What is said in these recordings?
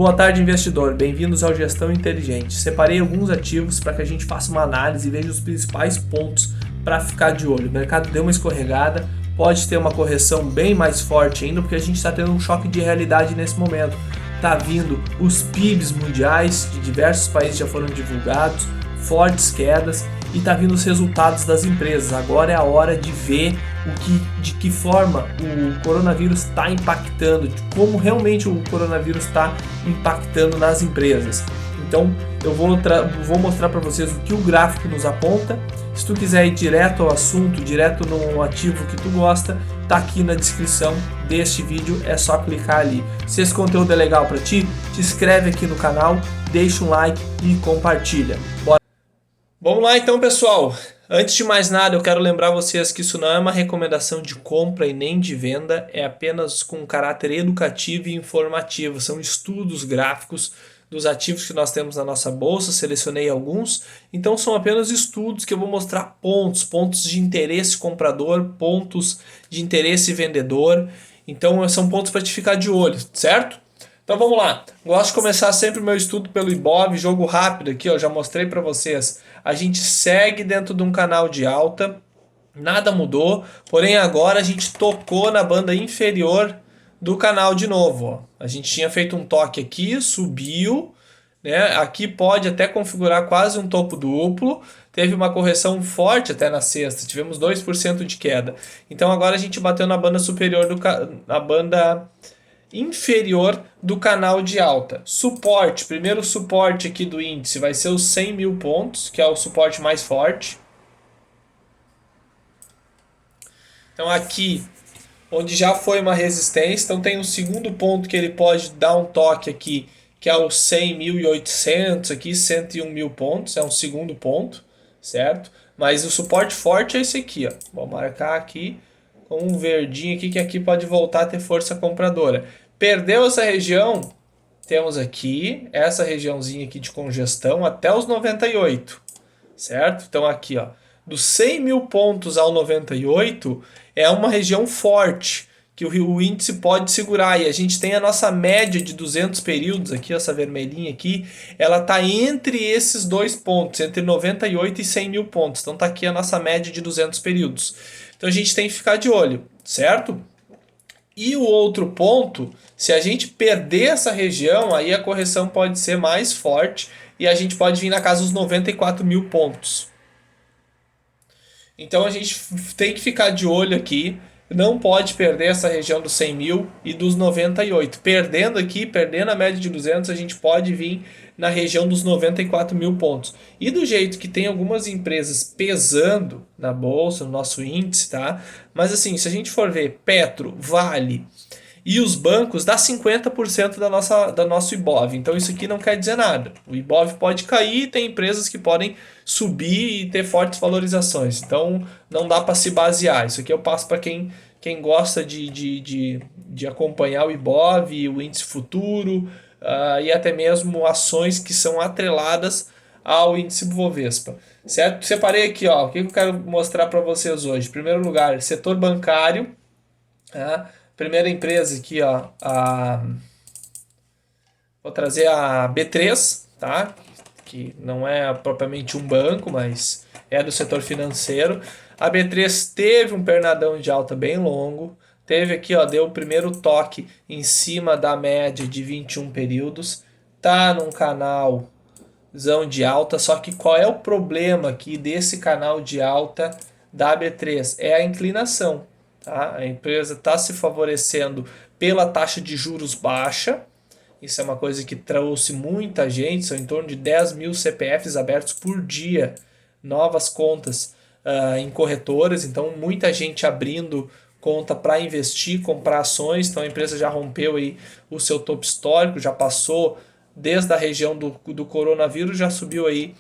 Boa tarde, investidor. Bem-vindos ao Gestão Inteligente. Separei alguns ativos para que a gente faça uma análise e veja os principais pontos para ficar de olho. O mercado deu uma escorregada, pode ter uma correção bem mais forte ainda, porque a gente está tendo um choque de realidade nesse momento. Tá vindo os PIBs mundiais de diversos países já foram divulgados, fortes quedas, e tá vindo os resultados das empresas. Agora é a hora de ver de que forma o coronavírus está impactando, de como realmente o coronavírus está impactando nas empresas. Então eu vou mostrar para vocês o que o gráfico nos aponta. Se tu quiser ir direto ao assunto, direto no ativo que tu gosta, tá aqui na descrição deste vídeo, é só clicar ali. Se esse conteúdo é legal para ti, te inscreve aqui no canal, deixa um like e compartilha. Bora. Vamos lá então, pessoal. Antes de mais nada, eu quero lembrar vocês que isso não é uma recomendação de compra e nem de venda, é apenas com caráter educativo e informativo. São estudos gráficos dos ativos que nós temos na nossa bolsa, selecionei alguns, então são apenas estudos que eu vou mostrar pontos de interesse comprador, pontos de interesse vendedor, então são pontos para te ficar de olho, certo? Então vamos lá, gosto de começar sempre o meu estudo pelo Ibov, jogo rápido aqui, ó, já mostrei para vocês, a gente segue dentro de um canal de alta, nada mudou, porém agora a gente tocou na banda inferior do canal de novo, ó. A gente tinha feito um toque aqui, subiu, né? Aqui pode até configurar quase um topo duplo, teve uma correção forte até na sexta, tivemos 2% de queda. Então agora a gente bateu na banda superior na banda inferior do canal de alta. Suporte, primeiro suporte aqui do índice vai ser os 100 mil pontos, que é o suporte mais forte. Então aqui, onde já foi uma resistência, então tem um segundo ponto que ele pode dar um toque aqui, que é o 100.800 aqui, 101 mil pontos, é um segundo ponto, certo? Mas o suporte forte é esse aqui, ó. Vou marcar aqui com um verdinho aqui, que aqui pode voltar a ter força compradora. Perdeu essa região, temos aqui essa regiãozinha aqui de congestão até os 98, certo? Então aqui, ó, dos 100 mil pontos ao 98 é uma região forte que o índice pode segurar, e a gente tem a nossa média de 200 períodos aqui, essa vermelhinha aqui, ela está entre esses dois pontos, entre 98 e 100 mil pontos, então está aqui a nossa média de 200 períodos. Então a gente tem que ficar de olho, certo? E o outro ponto, se a gente perder essa região, aí a correção pode ser mais forte e a gente pode vir na casa dos 94 mil pontos. Então a gente tem que ficar de olho aqui, não pode perder essa região dos 100 mil e dos 98. Perdendo aqui, perdendo a média de 200, a gente pode vir na região dos 94 mil pontos. E do jeito que tem algumas empresas pesando na bolsa, no nosso índice, tá? Mas assim, se a gente for ver Petro, Vale e os bancos, dá 50% da nosso Ibov. Então isso aqui não quer dizer nada. O Ibov pode cair, tem empresas que podem subir e ter fortes valorizações. Então não dá para se basear. Isso aqui eu passo para quem gosta de acompanhar o Ibov, o índice futuro, e até mesmo ações que são atreladas ao índice Bovespa. Certo? Separei aqui, ó, o que eu quero mostrar para vocês hoje. Em primeiro lugar, setor bancário. Tá? Primeira empresa aqui, ó, vou trazer a B3, tá? Que não é propriamente um banco, mas é do setor financeiro. A B3 teve um pernadão de alta bem longo, teve aqui, ó, deu o primeiro toque em cima da média de 21 períodos, tá num canalzão de alta, só que qual é o problema aqui desse canal de alta da B3? É a inclinação. Tá? A empresa está se favorecendo pela taxa de juros baixa, isso é uma coisa que trouxe muita gente, são em torno de 10 mil CPFs abertos por dia, novas contas em corretoras, então muita gente abrindo conta para investir, comprar ações, então a empresa já rompeu aí o seu topo histórico, já passou desde a região do coronavírus, já subiu aí,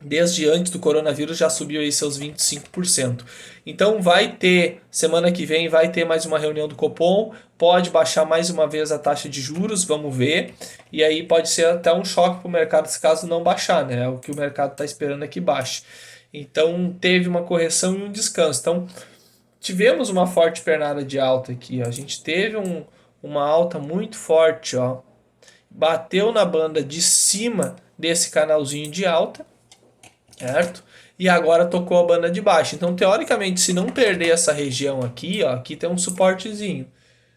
desde antes do coronavírus já subiu aí seus 25%. Então vai ter, semana que vem vai ter mais uma reunião do Copom, pode baixar mais uma vez a taxa de juros, vamos ver, e aí pode ser até um choque para o mercado se caso não baixar, né? O que o mercado está esperando é que baixe. Então teve uma correção e um descanso. Então tivemos uma forte pernada de alta aqui, ó. A gente teve uma alta muito forte, ó. bateu na banda de cima desse canalzinho de alta, certo? E agora tocou a banda de baixo. Então, teoricamente, se não perder essa região aqui, ó, aqui tem um suportezinho.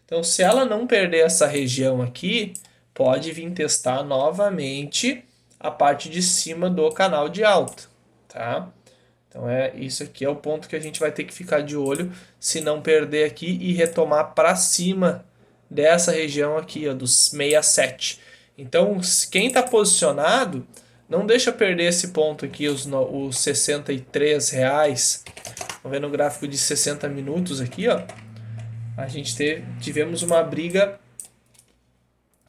Então, se ela não perder essa região aqui, pode vir testar novamente a parte de cima do canal de alta, tá? Então, isso aqui é o ponto que a gente vai ter que ficar de olho, se não perder aqui e retomar para cima dessa região aqui, ó, dos 67. Então, quem está posicionado, não deixa perder esse ponto aqui, os R$ 63. Vamos ver no gráfico de 60 minutos aqui, ó. A gente tivemos uma briga,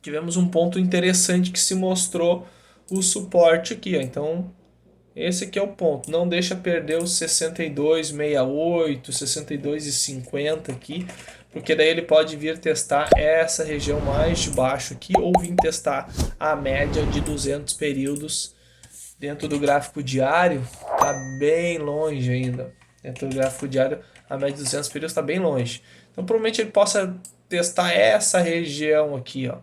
tivemos um ponto interessante que se mostrou o suporte aqui, ó. Então, esse aqui é o ponto. Não deixa perder os 62,68, 62,50 aqui, porque daí ele pode vir testar essa região mais de baixo aqui ou vir testar a média de 200 períodos dentro do gráfico diário. Tá bem longe ainda. Dentro do gráfico diário, a média de 200 períodos está bem longe. Então, provavelmente ele possa testar essa região aqui, ó,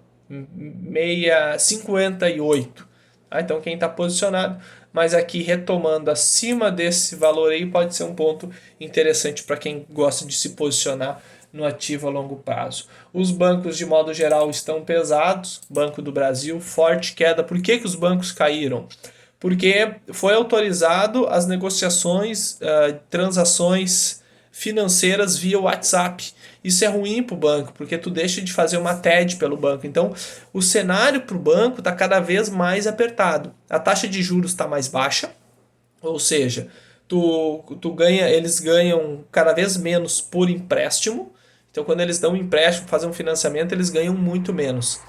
58. Tá? Então, quem está posicionado, mas aqui retomando acima desse valor aí, pode ser um ponto interessante para quem gosta de se posicionar no ativo a longo prazo. Os bancos, de modo geral, estão pesados. Banco do Brasil, forte queda. Por que os bancos caíram? Porque foi autorizado as negociações, transações financeiras via WhatsApp. Isso é ruim para o banco, porque tu deixa de fazer uma TED pelo banco. Então, o cenário para o banco está cada vez mais apertado. A taxa de juros está mais baixa, ou seja, eles ganham cada vez menos por empréstimo. Então, quando eles dão um empréstimo, fazem um financiamento, eles ganham muito menos.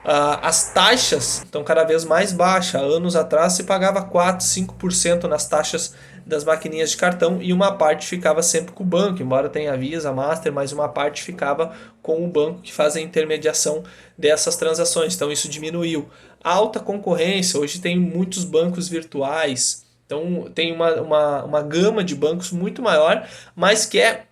As taxas estão cada vez mais baixas. Há anos atrás se pagava 4%, 5% nas taxas das maquininhas de cartão e uma parte ficava sempre com o banco, embora tenha Visa, Master, mas uma parte ficava com o banco que faz a intermediação dessas transações. Então isso diminuiu. Alta concorrência, hoje tem muitos bancos virtuais, então tem uma gama de bancos muito maior, mas que é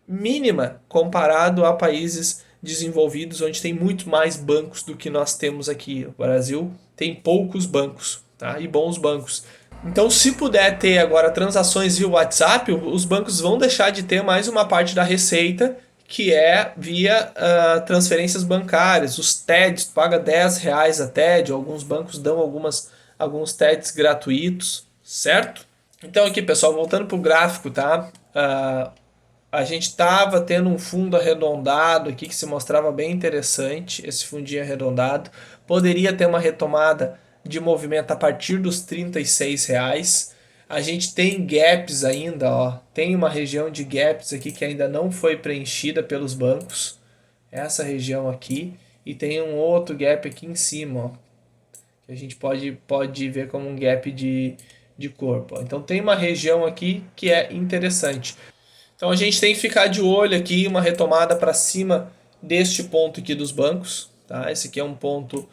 mínima comparado a países desenvolvidos, onde tem muito mais bancos do que nós temos aqui. O Brasil tem poucos bancos, tá? E bons bancos. Então, se puder ter agora transações via WhatsApp, os bancos vão deixar de ter mais uma parte da receita, que é via transferências bancárias. Os TEDs, tu paga R$ 10 a TED, alguns bancos dão alguns TEDs gratuitos, certo? Então aqui, pessoal, voltando para o gráfico, tá? A gente estava tendo um fundo arredondado aqui que se mostrava bem interessante, esse fundinho arredondado. Poderia ter uma retomada de movimento a partir dos R$ 36. A gente tem gaps ainda, ó. Tem uma região de gaps aqui que ainda não foi preenchida pelos bancos. Essa região aqui. E tem um outro gap aqui em cima, ó, que a gente pode ver como um gap de corpo. Ó. Então tem uma região aqui que é interessante. Então a gente tem que ficar de olho aqui, uma retomada para cima deste ponto aqui dos bancos. Tá? Esse aqui é um ponto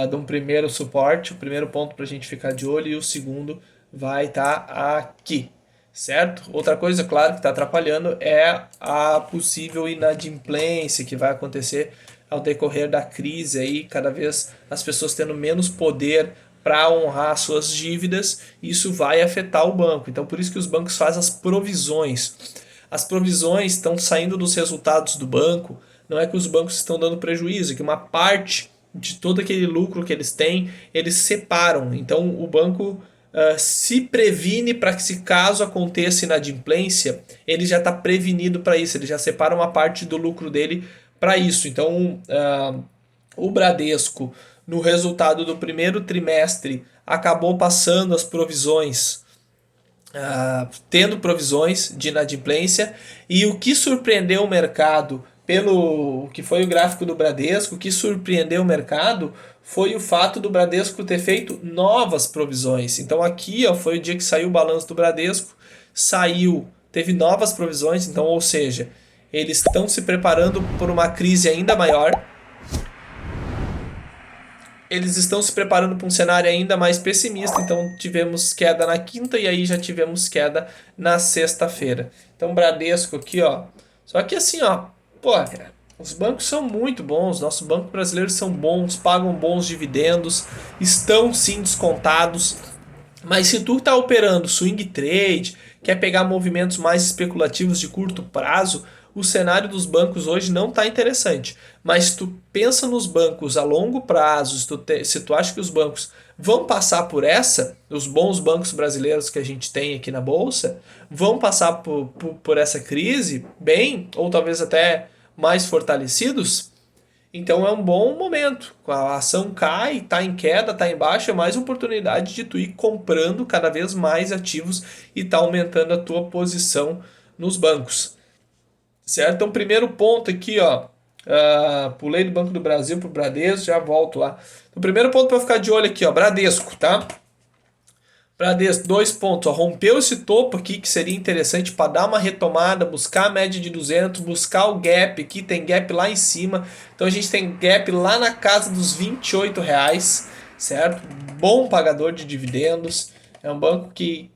de um primeiro suporte, o primeiro ponto para a gente ficar de olho, e o segundo vai estar aqui, certo? Outra coisa, claro, que está atrapalhando é a possível inadimplência que vai acontecer ao decorrer da crise, aí, cada vez as pessoas tendo menos poder para honrar suas dívidas, isso vai afetar o banco. Então, por isso que os bancos fazem as provisões. As provisões estão saindo dos resultados do banco, não é que os bancos estão dando prejuízo, é que uma parte de todo aquele lucro que eles têm, eles separam. Então o banco se previne para que, se caso aconteça inadimplência, ele já está prevenido para isso, ele já separa uma parte do lucro dele para isso. Então o Bradesco, no resultado do primeiro trimestre, acabou passando as provisões, tendo provisões de inadimplência, e o que surpreendeu o mercado, pelo que foi o gráfico do Bradesco, o que surpreendeu o mercado foi o fato do Bradesco ter feito novas provisões. Então aqui, ó, foi o dia que saiu o balanço do Bradesco, teve novas provisões, então, ou seja, eles estão se preparando por uma crise ainda maior. Eles estão se preparando para um cenário ainda mais pessimista, então tivemos queda na quinta e aí já tivemos queda na sexta-feira. Então Bradesco aqui, ó, só que assim, ó, pô, Os bancos são muito bons, nossos bancos brasileiros são bons, pagam bons dividendos, estão sim descontados. Mas se tu está operando swing trade, quer pegar movimentos mais especulativos de curto prazo, o cenário dos bancos hoje não está interessante. Mas se tu pensa nos bancos a longo prazo, se tu acha que os bancos vão passar por essa, os bons bancos brasileiros que a gente tem aqui na Bolsa, vão passar por essa crise bem, ou talvez até mais fortalecidos, então é um bom momento. A ação cai, está em queda, está em baixa, é mais oportunidade de tu ir comprando cada vez mais ativos e tá aumentando a tua posição nos bancos. Certo? Então, primeiro ponto aqui, ó. Pulei do Banco do Brasil pro Bradesco, já volto lá. O primeiro ponto para ficar de olho aqui, ó, Bradesco, tá? Bradesco, 2 pontos, ó, rompeu esse topo aqui que seria interessante para dar uma retomada, buscar a média de 200, buscar o gap aqui, tem gap lá em cima, então a gente tem gap lá na casa dos R$ 28, certo? Bom pagador de dividendos, é um banco que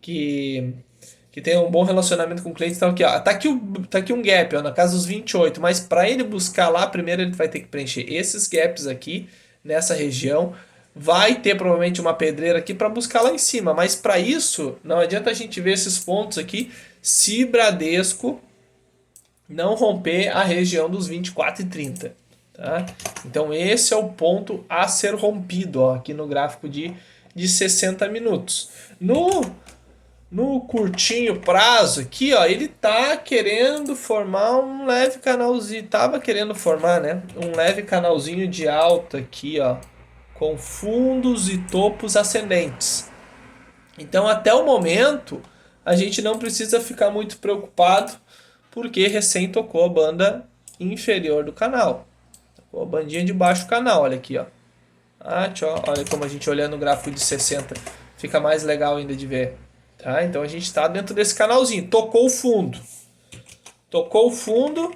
tem um bom relacionamento com o cliente, então aqui, ó, tá aqui um gap, ó, na casa dos 28, mas para ele buscar lá, primeiro ele vai ter que preencher esses gaps aqui, nessa região. Vai ter provavelmente uma pedreira aqui para buscar lá em cima, mas para isso não adianta a gente ver esses pontos aqui se Bradesco não romper a região dos 24,30, tá? Então esse é o ponto a ser rompido, ó, aqui no gráfico de 60 minutos. No curtinho prazo aqui, ó, ele tá querendo formar um leve canalzinho, tava querendo formar, né, um leve canalzinho de alta aqui, ó, com fundos e topos ascendentes. Então, até o momento, a gente não precisa ficar muito preocupado, porque recém tocou a banda inferior do canal. Tocou a bandinha de baixo do canal, olha aqui, ó. Olha como a gente olhando o gráfico de 60, fica mais legal ainda de ver. Tá? Então, a gente está dentro desse canalzinho. Tocou o fundo. Tocou o fundo.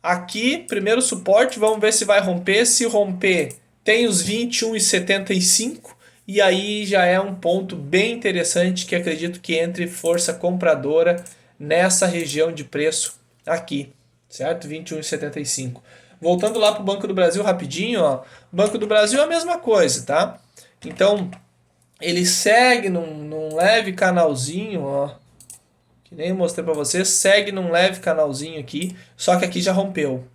Aqui, primeiro suporte, vamos ver se vai romper. Se romper, tem os 21,75 e aí já é um ponto bem interessante que acredito que entre força compradora nessa região de preço aqui, certo? 21,75. Voltando lá para o Banco do Brasil rapidinho, ó. Banco do Brasil é a mesma coisa, tá? Então, ele segue num leve canalzinho, ó, que nem eu mostrei para vocês, segue num leve canalzinho aqui, só que aqui já rompeu.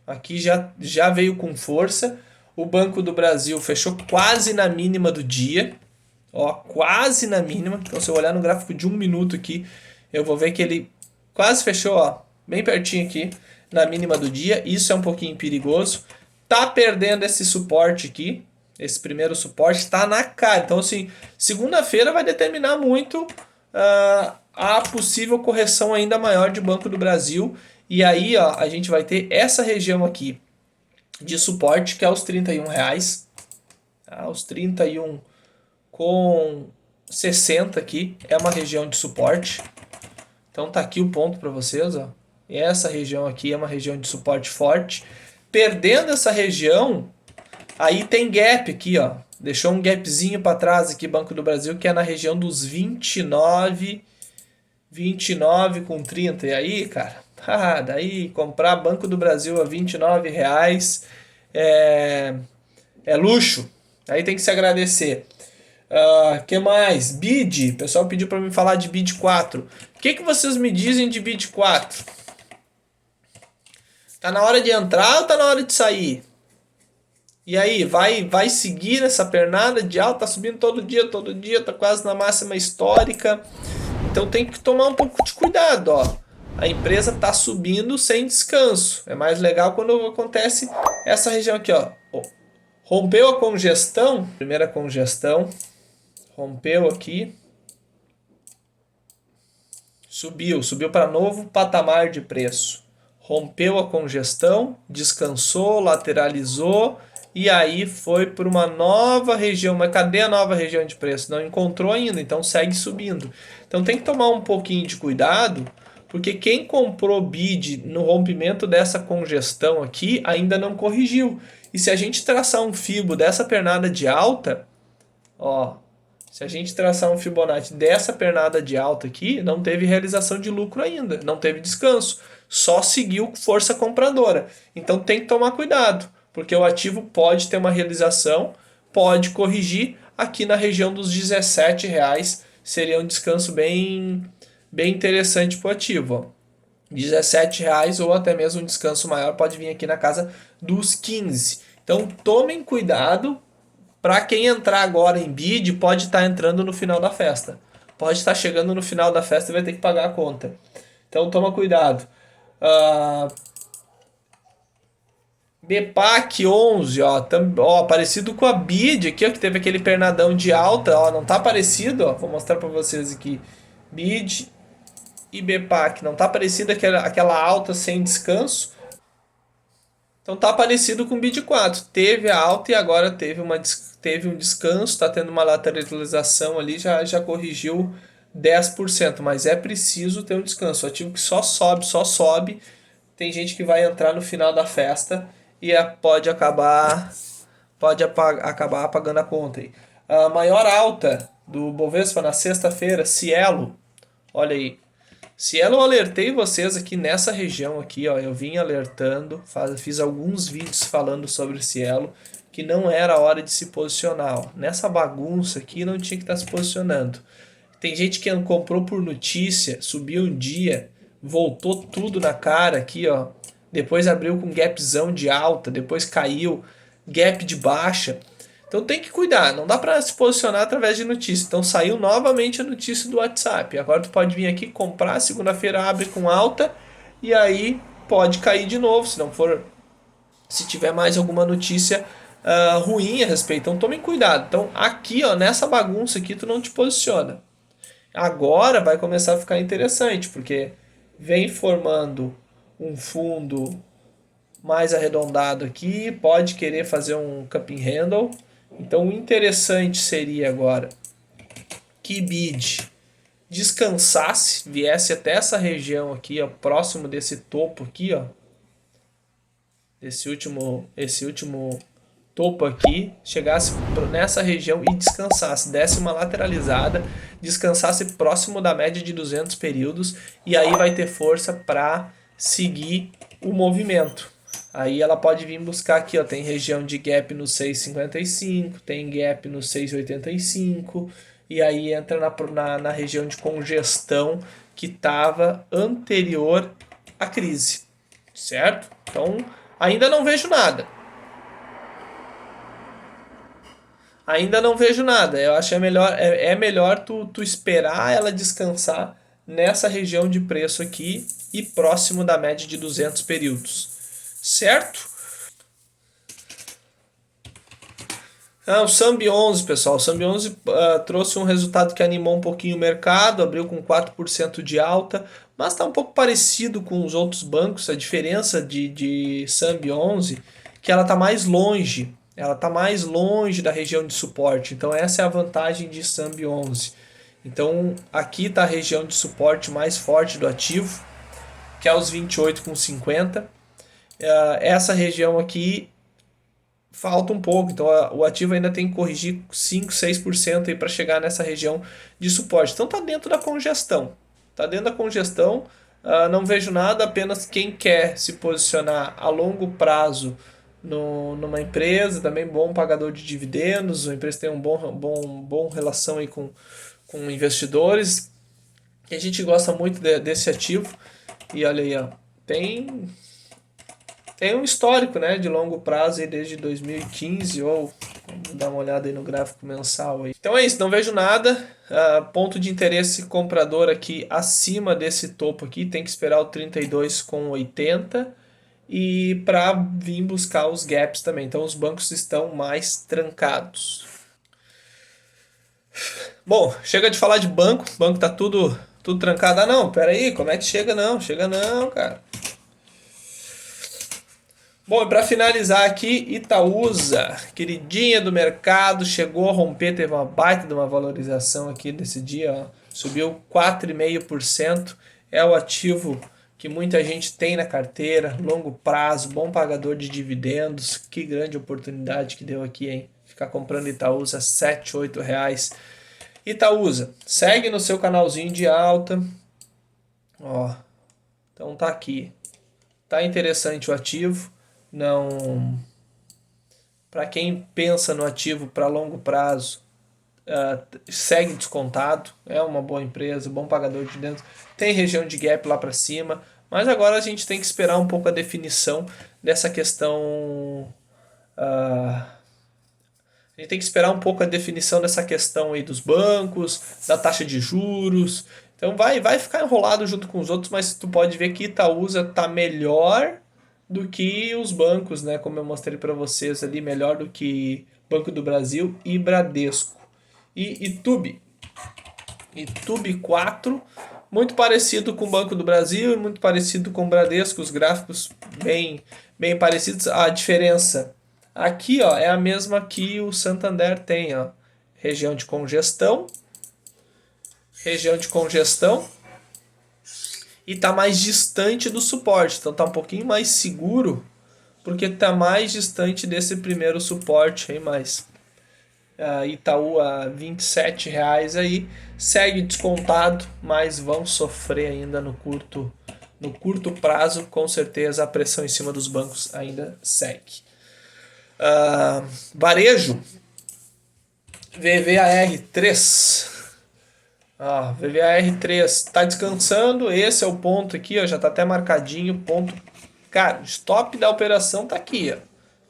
Aqui já veio com força. O Banco do Brasil fechou quase na mínima do dia. Ó, quase na mínima. Então, se eu olhar no gráfico de 1 minuto aqui, eu vou ver que ele quase fechou, ó, bem pertinho aqui, na mínima do dia. Isso é um pouquinho perigoso. Tá perdendo esse suporte aqui. Esse primeiro suporte está na cara. Então, assim, segunda-feira vai determinar muito a possível correção ainda maior de Banco do Brasil. E aí, ó, a gente vai ter essa região aqui de suporte, que é os R$ 31, tá? Os 31,60 aqui é uma região de suporte. Então tá aqui o ponto para vocês, ó. Essa região aqui é uma região de suporte forte. Perdendo essa região, aí tem gap aqui, ó. Deixou um gapzinho para trás aqui, Banco do Brasil, que é na região dos 29,30. E aí, cara, daí comprar Banco do Brasil a R$ 29 é luxo. Aí tem que se agradecer. Que mais? BID. O pessoal pediu para mim falar de BID 4. O que vocês me dizem de BID 4? Tá na hora de entrar ou tá na hora de sair? E aí, vai seguir essa pernada de alta? Tá subindo todo dia, tá quase na máxima histórica. Então tem que tomar um pouco de cuidado, ó. A empresa está subindo sem descanso. É mais legal quando acontece essa região aqui, ó. Rompeu a congestão, primeira congestão, rompeu aqui, subiu para novo patamar de preço. Rompeu a congestão, descansou, lateralizou e aí foi para uma nova região. Mas cadê a nova região de preço? Não encontrou ainda, então segue subindo. Então tem que tomar um pouquinho de cuidado, porque quem comprou BID no rompimento dessa congestão aqui ainda não corrigiu. E se a gente traçar um fibo dessa pernada de alta, ó, Se a gente traçar um Fibonacci dessa pernada de alta aqui, não teve realização de lucro ainda, não teve descanso, só seguiu força compradora. Então tem que tomar cuidado, porque o ativo pode ter uma realização, pode corrigir aqui na região dos R$ 17, seria um descanso bem interessante para o ativo. Ó. R$ 17 ou até mesmo um descanso maior pode vir aqui na casa dos 15. Então tomem cuidado. Para quem entrar agora em bid, pode estar entrando no final da festa. Pode estar chegando no final da festa e vai ter que pagar a conta. Então toma cuidado. BPAC 11, ó, parecido com a bid aqui, ó, que teve aquele pernadão de alta, ó, não tá parecido, ó, vou mostrar para vocês aqui. Bid e BPAC, não tá parecido aquela alta sem descanso. Então tá parecido com o BID 4. Teve a alta e agora teve um descanso, está tendo uma lateralização ali, já corrigiu 10%, mas é preciso ter um descanso. O ativo que só sobe. Tem gente que vai entrar no final da festa e pode acabar apagando a conta aí. A maior alta do Bovespa na sexta-feira, Cielo, olha aí. Cielo, eu alertei vocês aqui nessa região aqui, ó, eu vim alertando, fiz alguns vídeos falando sobre o Cielo, que não era hora de se posicionar. Ó. Nessa bagunça aqui não tinha que estar se posicionando. Tem gente que comprou por notícia, subiu um dia, voltou tudo na cara aqui, ó. Depois abriu com gapzão de alta, depois caiu, gap de baixa. Então tem que cuidar, não dá para se posicionar através de notícia. Então saiu novamente a notícia do WhatsApp. Agora tu pode vir aqui comprar, segunda-feira abre com alta e aí pode cair de novo, se tiver mais alguma notícia ruim a respeito. Então tomem cuidado. Então aqui, ó, nessa bagunça aqui tu não te posiciona. Agora vai começar a ficar interessante, porque vem formando um fundo mais arredondado aqui, pode querer fazer um cup and handle. Então o interessante seria agora que BID descansasse, viesse até essa região aqui, ó, próximo desse topo aqui, ó, esse último topo aqui, chegasse nessa região e descansasse, desse uma lateralizada, descansasse próximo da média de 200 períodos e aí vai ter força para seguir o movimento. Aí ela pode vir buscar aqui, ó, tem região de gap no 6,55, tem gap no 6,85 e aí entra na região de congestão que estava anterior à crise, certo? Então ainda não vejo nada. Eu acho é melhor tu esperar ela descansar nessa região de preço aqui e próximo da média de 200 períodos. Certo? O Sambi 11, pessoal. O Sambi 11 trouxe um resultado que animou um pouquinho o mercado, abriu com 4% de alta, mas está um pouco parecido com os outros bancos. A diferença de Sambi 11 é que ela está mais longe. Ela está mais longe da região de suporte. Então essa é a vantagem de Sambi 11. Então aqui está a região de suporte mais forte do ativo, que é os 28,50. Essa região aqui falta um pouco, então o ativo ainda tem que corrigir 5, 6% para chegar nessa região de suporte. Então está dentro da congestão. Não vejo nada, apenas quem quer se posicionar a longo prazo numa empresa, também bom pagador de dividendos, a empresa tem um bom relação aí com investidores, e a gente gosta muito desse ativo, e olha aí, ó, tem um histórico, né, de longo prazo aí desde 2015, ou vamos dar uma olhada aí no gráfico mensal aí. Então é isso, não vejo nada. Ponto de interesse comprador aqui acima desse topo aqui, tem que esperar o 32,80 e para vir buscar os gaps também. Então os bancos estão mais trancados. Bom, chega de falar de banco. O banco tá tudo trancado. Não, pera aí, como é que chega não? Chega não, cara. Bom, e para finalizar aqui, Itaúsa, queridinha do mercado, chegou a romper, teve uma baita de uma valorização aqui nesse dia, ó, subiu 4,5%, é o ativo que muita gente tem na carteira, longo prazo, bom pagador de dividendos, que grande oportunidade que deu aqui, hein? Ficar comprando Itaúsa a R$ 7, R$ 8. Itaúsa, segue no seu canalzinho de alta. Ó, então tá aqui. Tá interessante o ativo. Não, para quem pensa no ativo para longo prazo, segue descontado. É uma boa empresa, bom pagador de dividendos. Tem região de gap lá para cima, mas agora a gente tem que esperar um pouco a definição dessa questão. A gente tem que esperar um pouco a definição dessa questão aí dos bancos, da taxa de juros. Então vai ficar enrolado junto com os outros, mas tu pode ver que Itaúsa tá melhor do que os bancos, né? Como eu mostrei para vocês ali, melhor do que Banco do Brasil e Bradesco. E Itube 4, muito parecido com o Banco do Brasil e muito parecido com o Bradesco, os gráficos bem parecidos. A diferença aqui, ó, é a mesma que o Santander tem, ó. Região de congestão e está mais distante do suporte, então está um pouquinho mais seguro porque está mais distante desse primeiro suporte aí, mais Itaú a R$ 27 aí, segue descontado, mas vão sofrer ainda no curto prazo, com certeza a pressão em cima dos bancos ainda segue. Varejo, VVAR3. VVAR3 está descansando, esse é o ponto aqui, ó, já está até marcadinho, ponto. Cara, stop da operação tá aqui, ó.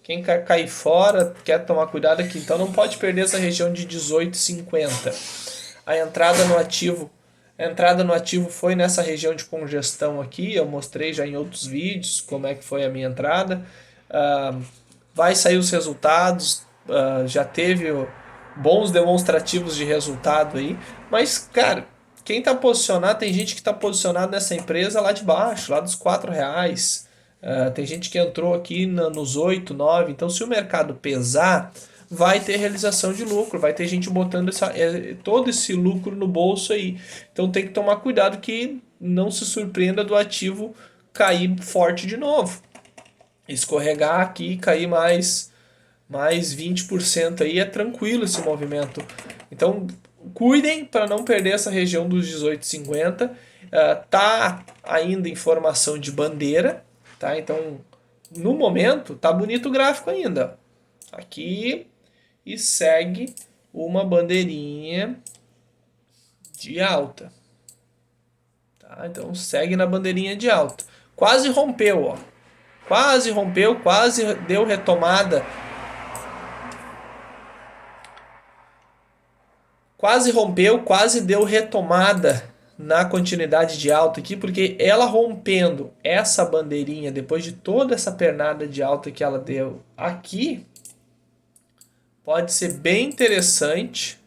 Quem quer cair fora, quer tomar cuidado aqui, então não pode perder essa região de 18,50. A entrada no ativo foi nessa região de congestão aqui, eu mostrei já em outros vídeos como é que foi a minha entrada. Vai sair os resultados, já teve bons demonstrativos de resultado aí, mas, cara, quem tá posicionado, tem gente que tá posicionado nessa empresa lá de baixo, lá dos R$ 4. Tem gente que entrou aqui nos 8, 9, então se o mercado pesar, vai ter realização de lucro, vai ter gente botando todo esse lucro no bolso aí. Então tem que tomar cuidado que não se surpreenda do ativo cair forte de novo. Escorregar aqui e cair mais 20% aí, é tranquilo esse movimento. Então cuidem para não perder essa região dos 18,50. Tá ainda em formação de bandeira, tá? Então no momento tá bonito o gráfico ainda. Aqui e segue uma bandeirinha de alta. Tá? Então segue na bandeirinha de alta. Quase rompeu, ó. Quase rompeu, quase deu retomada. Quase rompeu, quase deu retomada na continuidade de alta aqui, porque ela rompendo essa bandeirinha, depois de toda essa pernada de alta que ela deu aqui, pode ser bem interessante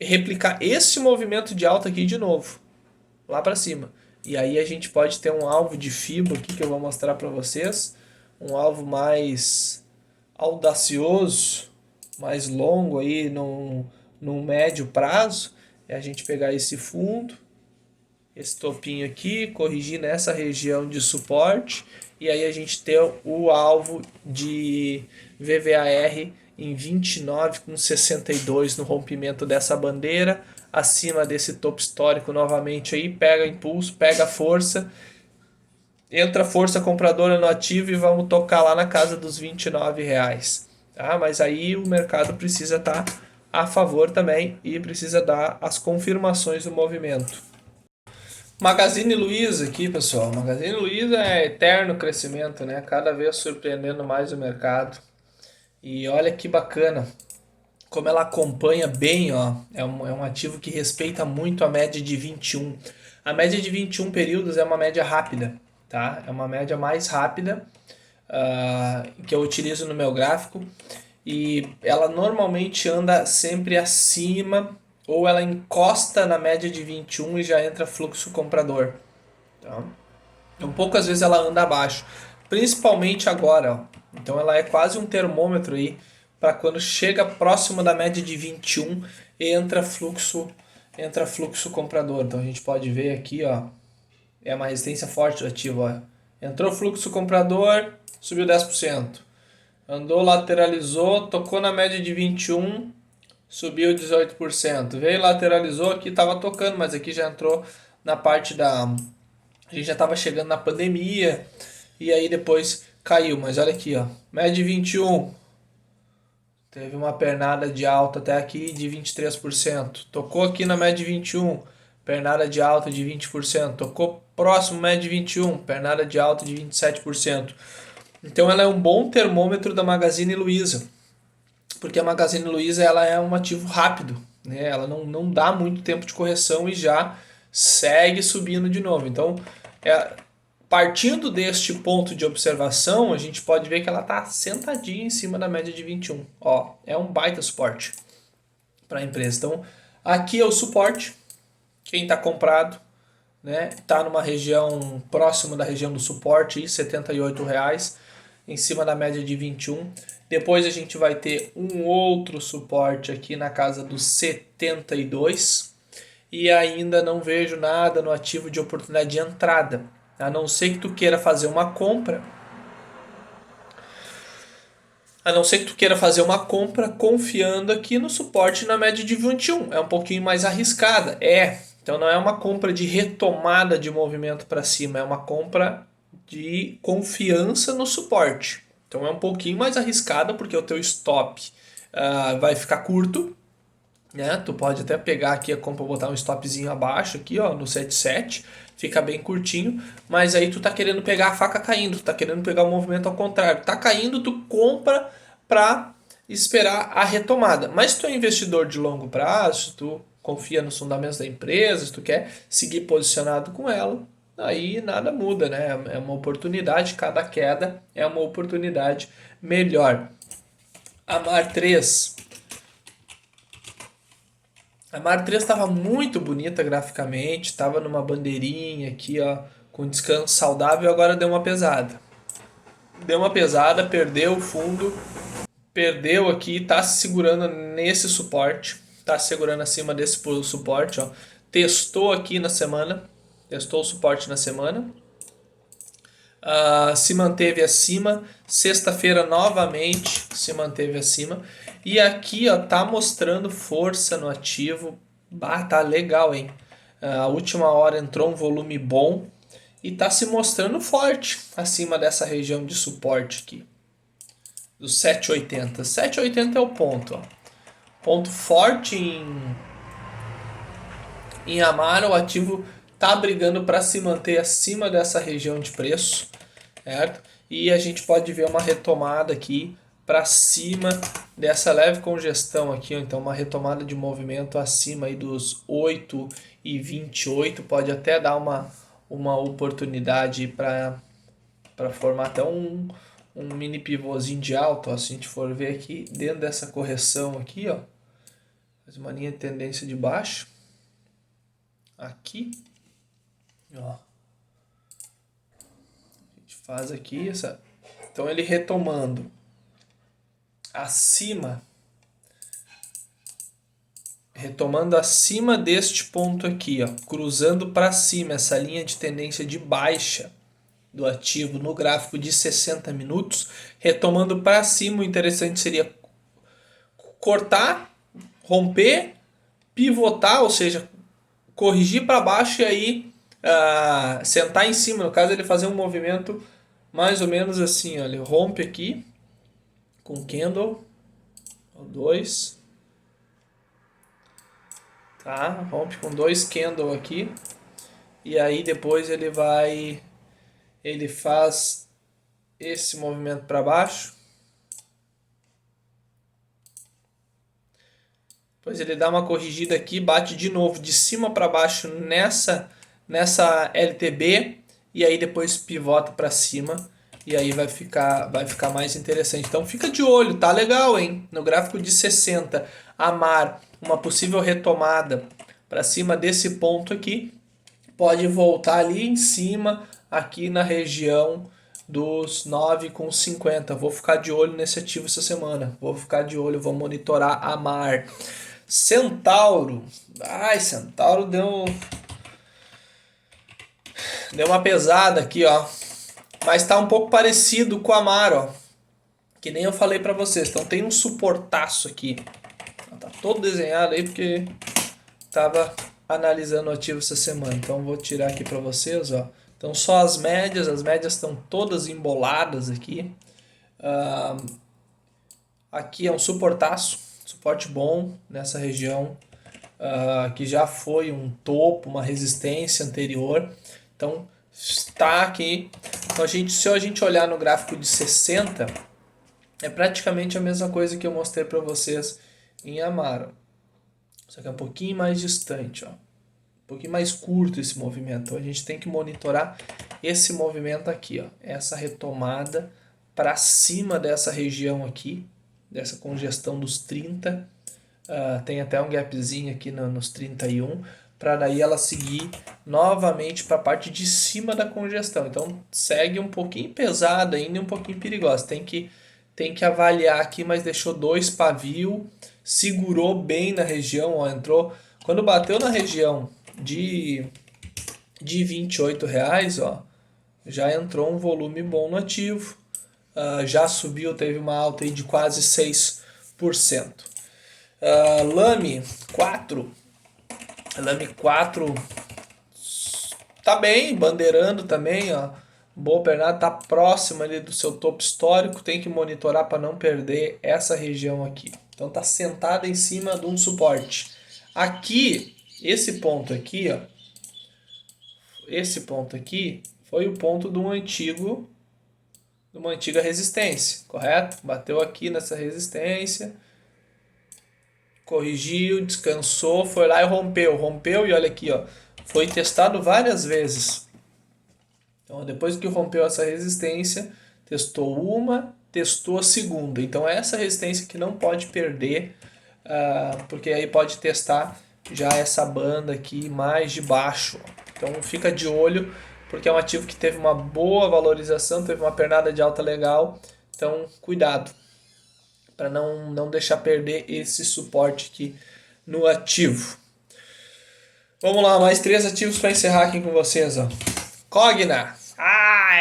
replicar esse movimento de alta aqui de novo, lá para cima. E aí a gente pode ter um alvo de FIBO aqui que eu vou mostrar para vocês, um alvo mais audacioso, mais longo aí no médio prazo, é a gente pegar esse fundo, esse topinho aqui, corrigir nessa região de suporte, e aí a gente ter o alvo de VVAR em 29,62 no rompimento dessa bandeira, acima desse topo histórico novamente aí, pega impulso, pega força, entra força compradora no ativo e vamos tocar lá na casa dos R$ 29. Tá? Mas aí o mercado precisa estar a favor também e precisa dar as confirmações do movimento. Magazine Luiza aqui, pessoal. Magazine Luiza é eterno crescimento, né? Cada vez surpreendendo mais o mercado. E olha que bacana como ela acompanha bem, ó. É um ativo que respeita muito a média de 21. A média de 21 períodos é uma média rápida, tá? É uma média mais rápida que eu utilizo no meu gráfico. E ela normalmente anda sempre acima, ou ela encosta na média de 21 e já entra fluxo comprador. Tá? Então poucas vezes ela anda abaixo, principalmente agora. Ó. Então ela é quase um termômetro aí para quando chega próximo da média de 21 entra fluxo comprador. Então a gente pode ver aqui, ó, é uma resistência forte do ativo. Ó. Entrou fluxo comprador, subiu 10%. Andou, lateralizou, tocou na média de 21, Subiu 18%. Veio, lateralizou aqui, estava tocando, mas aqui já entrou na parte da... A gente já estava chegando na pandemia e aí depois caiu. Mas olha aqui, ó. Média 21. Teve uma pernada de alta até aqui de 23%. Tocou aqui na média 21. Pernada de alta de 20%. Tocou próximo média 21. Pernada de alta de 27%. Então ela é um bom termômetro da Magazine Luiza. Porque a Magazine Luiza ela é um ativo rápido, né? Ela não dá muito tempo de correção e já segue subindo de novo. Então, partindo deste ponto de observação, a gente pode ver que ela está sentadinha em cima da média de 21. Ó, é um baita suporte para a empresa. Então, aqui é o suporte. Quem está comprado, né, está numa região próximo da região do suporte, R$ 78,00, em cima da média de 21. Depois a gente vai ter um outro suporte aqui na casa dos 72. E ainda não vejo nada no ativo de oportunidade de entrada. A não ser que tu queira fazer uma compra. A não ser que tu queira fazer uma compra confiando aqui no suporte na média de 21. É um pouquinho mais arriscada. Então não é uma compra de retomada de movimento para cima. É uma compra de confiança no suporte. Então é um pouquinho mais arriscada porque o teu stop vai ficar curto, né? Tu pode até pegar aqui a compra, botar um stopzinho abaixo aqui, ó, no 77, fica bem curtinho, mas aí tu tá querendo pegar a faca caindo, tu tá querendo pegar o movimento ao contrário. Tá caindo, tu compra para esperar a retomada. Mas se tu é investidor de longo prazo, se tu confia nos fundamentos da empresa, se tu quer seguir posicionado com ela, aí nada muda, né? É uma oportunidade, cada queda é uma oportunidade melhor. A Mar 3. A Mar 3 estava muito bonita graficamente, estava numa bandeirinha aqui, ó, com descanso saudável, agora deu uma pesada. Deu uma pesada, perdeu o fundo, perdeu aqui, tá se segurando nesse suporte, tá se segurando acima desse suporte, ó. Testou aqui na semana. Testou o suporte na semana. Se manteve acima. Sexta-feira novamente se manteve acima. E aqui ó, tá mostrando força no ativo. Tá legal, hein? A última hora entrou um volume bom. E tá se mostrando forte acima dessa região de suporte aqui. Do 7,80. 7,80 é o ponto. Ó. Ponto forte em Amaro. O ativo tá brigando para se manter acima dessa região de preço, certo? E a gente pode ver uma retomada aqui para cima dessa leve congestão aqui, ó. Então uma retomada de movimento acima aí dos 8,28 pode até dar uma oportunidade para formar até um mini pivôzinho de alta, ó. Se a gente for ver aqui dentro dessa correção aqui, ó, faz uma linha de tendência de baixo aqui. Ó. A gente faz aqui essa. Então ele retomando acima deste ponto aqui, ó, cruzando para cima essa linha de tendência de baixa do ativo no gráfico de 60 minutos, retomando para cima. O interessante seria cortar, romper, pivotar, ou seja, corrigir para baixo e aí sentar em cima. No caso, ele fazer um movimento mais ou menos assim, ó, ele rompe aqui com candle 2, tá? Rompe com 2 candle aqui e aí depois ele faz esse movimento para baixo. Depois ele dá uma corrigida aqui, bate de novo de cima para baixo nessa LTB e aí depois pivota para cima e aí vai ficar mais interessante. Então fica de olho, tá legal, hein? No gráfico de 60, Amar, uma possível retomada para cima desse ponto aqui, pode voltar ali em cima, aqui na região dos 9,50. Vou ficar de olho nesse ativo essa semana. Vou ficar de olho, vou monitorar a Amar. Centauro. Centauro deu uma pesada aqui, ó. Mas tá um pouco parecido com a Amar, ó. Que nem eu falei pra vocês. Então tem um suportaço aqui. Tá todo desenhado aí porque estava analisando o ativo essa semana. Então vou tirar aqui para vocês, ó. Então só as médias estão todas emboladas aqui. Aqui é um suporte bom nessa região, que já foi um topo, uma resistência anterior. Então está aqui. Então se a gente olhar no gráfico de 60, é praticamente a mesma coisa que eu mostrei para vocês em Amaro. Só que é um pouquinho mais distante, ó. Um pouquinho mais curto esse movimento. Então a gente tem que monitorar esse movimento aqui, ó. Essa retomada para cima dessa região aqui, dessa congestão dos 30. Tem até um gapzinho aqui nos 31, para daí ela seguir novamente para a parte de cima da congestão. Então segue um pouquinho pesada ainda e um pouquinho perigosa. Tem que avaliar aqui, mas deixou 2 pavios, segurou bem na região, ó, entrou. Quando bateu na região de R$28, ó, já entrou um volume bom no ativo. Já subiu, teve uma alta aí de quase 6%. Lame 4 tá bem, bandeirando também, ó. Boa pernada, tá próxima ali do seu topo histórico, tem que monitorar para não perder essa região aqui. Então tá sentada em cima de um suporte. Aqui, esse ponto aqui, ó, esse ponto aqui foi o ponto de uma antiga resistência, correto? Bateu aqui nessa resistência, corrigiu, descansou, foi lá e rompeu e olha aqui, ó, foi testado várias vezes. Então depois que rompeu essa resistência, testou a segunda. Então é essa resistência que não pode perder, porque aí pode testar já essa banda aqui mais de baixo. Então fica de olho, porque é um ativo que teve uma boa valorização, teve uma pernada de alta legal. Então cuidado para não deixar perder esse suporte aqui no ativo. Vamos lá, mais 3 ativos para encerrar aqui com vocês, ó. Cogna.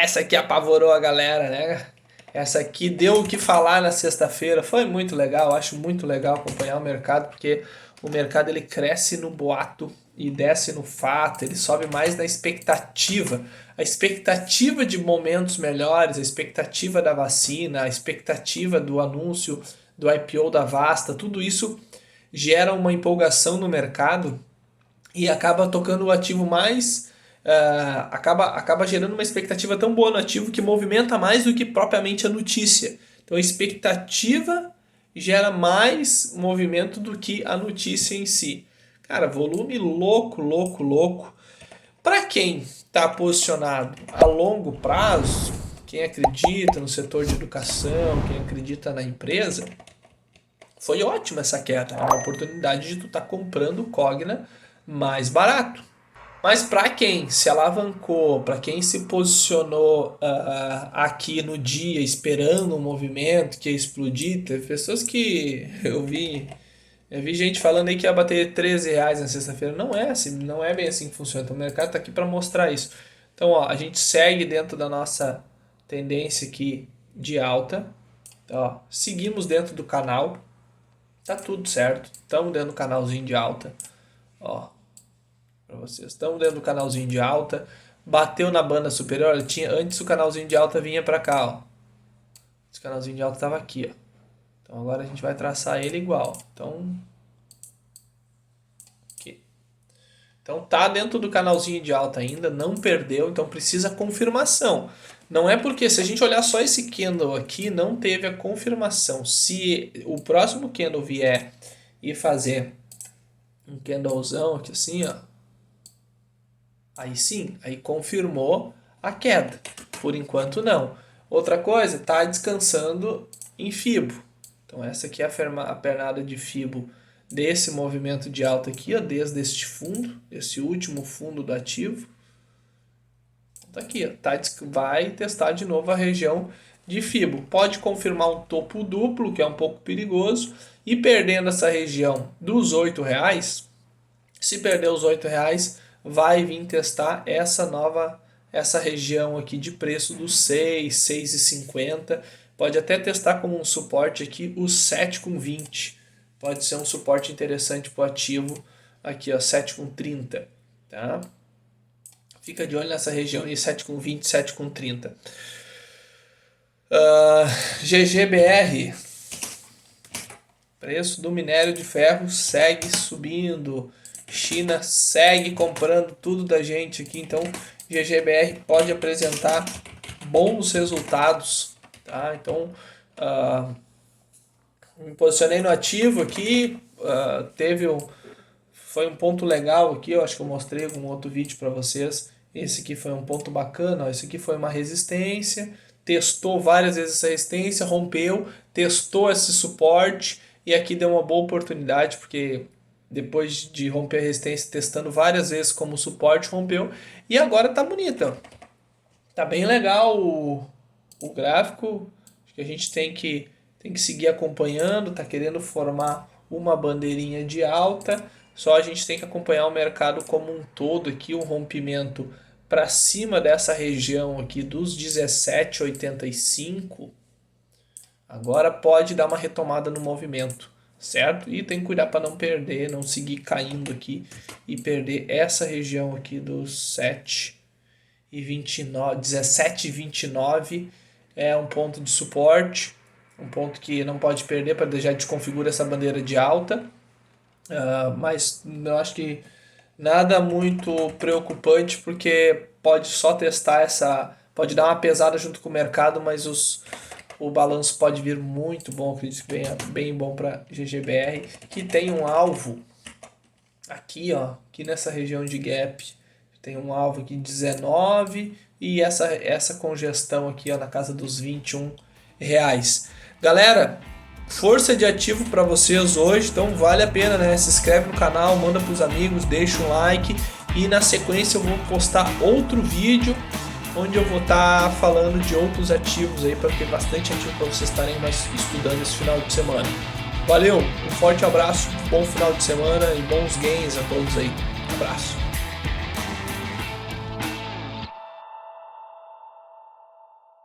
Essa aqui apavorou a galera, né? Essa aqui deu o que falar na sexta-feira. Foi muito legal, acho muito legal acompanhar o mercado, porque o mercado ele cresce no boato e desce no fato, ele sobe mais na expectativa. A expectativa de momentos melhores, a expectativa da vacina, a expectativa do anúncio do IPO da Vasta, tudo isso gera uma empolgação no mercado e acaba tocando o ativo mais, acaba gerando uma expectativa tão boa no ativo que movimenta mais do que propriamente a notícia. Então a expectativa gera mais movimento do que a notícia em si. Cara, volume louco. Para quem está posicionado a longo prazo, quem acredita no setor de educação, quem acredita na empresa, foi ótima essa queda. É uma oportunidade de tu estar comprando Cogna mais barato. Mas para quem se alavancou, para quem se posicionou aqui no dia esperando um movimento que ia explodir, teve pessoas que eu vi gente falando aí que ia bater R$13 na sexta-feira. Não é assim, não é bem assim que funciona. Então, o mercado está aqui para mostrar isso. Então, ó, a gente segue dentro da nossa tendência aqui de alta. Ó, seguimos dentro do canal. Tá tudo certo. Estamos dentro do canalzinho de alta. Ó, para vocês. Estamos dentro do canalzinho de alta. Bateu na banda superior. Antes o canalzinho de alta vinha para cá, ó. Esse canalzinho de alta estava aqui, ó. Então agora a gente vai traçar ele igual. Então, aqui. Então tá dentro do canalzinho de alta ainda, não perdeu, então precisa confirmação. Não é porque se a gente olhar só esse candle aqui, não teve a confirmação. Se o próximo candle vier e fazer um candlezão aqui assim, ó, aí sim, aí confirmou a queda. Por enquanto não. Outra coisa, tá descansando em Fibo. Então essa aqui é a pernada de Fibo desse movimento de alta aqui, ó, desde este fundo, esse último fundo do ativo. Tá aqui, ó, vai testar de novo a região de Fibo. Pode confirmar um topo duplo, que é um pouco perigoso, e perdendo essa região dos R$8, se perder os R$8, vai vir testar essa região aqui de preço dos 6,50. Pode até testar como um suporte aqui os 7,20. pode ser um suporte interessante para o ativo aqui, ó, 7,30, tá? Fica de olho nessa região aí, 7,20, 7,30. GGBR, preço do minério de ferro segue subindo, China segue comprando tudo da gente aqui, então GGBR pode apresentar bons resultados, tá? Então me posicionei no ativo aqui, foi um ponto legal aqui, eu acho que eu mostrei em algum outro vídeo para vocês. Esse aqui foi um ponto bacana, ó, esse aqui foi uma resistência, testou várias vezes essa resistência, rompeu, testou esse suporte e aqui deu uma boa oportunidade, porque depois de romper a resistência, testando várias vezes como suporte, rompeu e agora tá bonita. Tá bem legal o gráfico, acho que a gente tem que seguir acompanhando, tá querendo formar uma bandeirinha de alta, só a gente tem que acompanhar o mercado como um todo aqui, um rompimento para cima dessa região aqui dos 17,85, agora pode dar uma retomada no movimento, certo? E tem que cuidar para não perder, não seguir caindo aqui e perder essa região aqui dos 17,29 é um ponto de suporte, um ponto que não pode perder para já desconfigura essa bandeira de alta. Mas eu acho que nada muito preocupante, porque pode só testar pode dar uma pesada junto com o mercado, mas o balanço pode vir muito bom, acredito que venha bem bom para GGBR, que tem um alvo aqui, ó, aqui nessa região de gap, tem um alvo aqui de 19 e essa congestão aqui, ó, na casa dos R$21. Galera, força de ativo para vocês hoje, então vale a pena, né? Se inscreve no canal, manda para os amigos, deixa um like e na sequência eu vou postar outro vídeo onde eu vou estar falando de outros ativos aí, para ter bastante ativo para vocês estarem mais estudando esse final de semana. Valeu, um forte abraço, bom final de semana e bons gains a todos aí. Um abraço.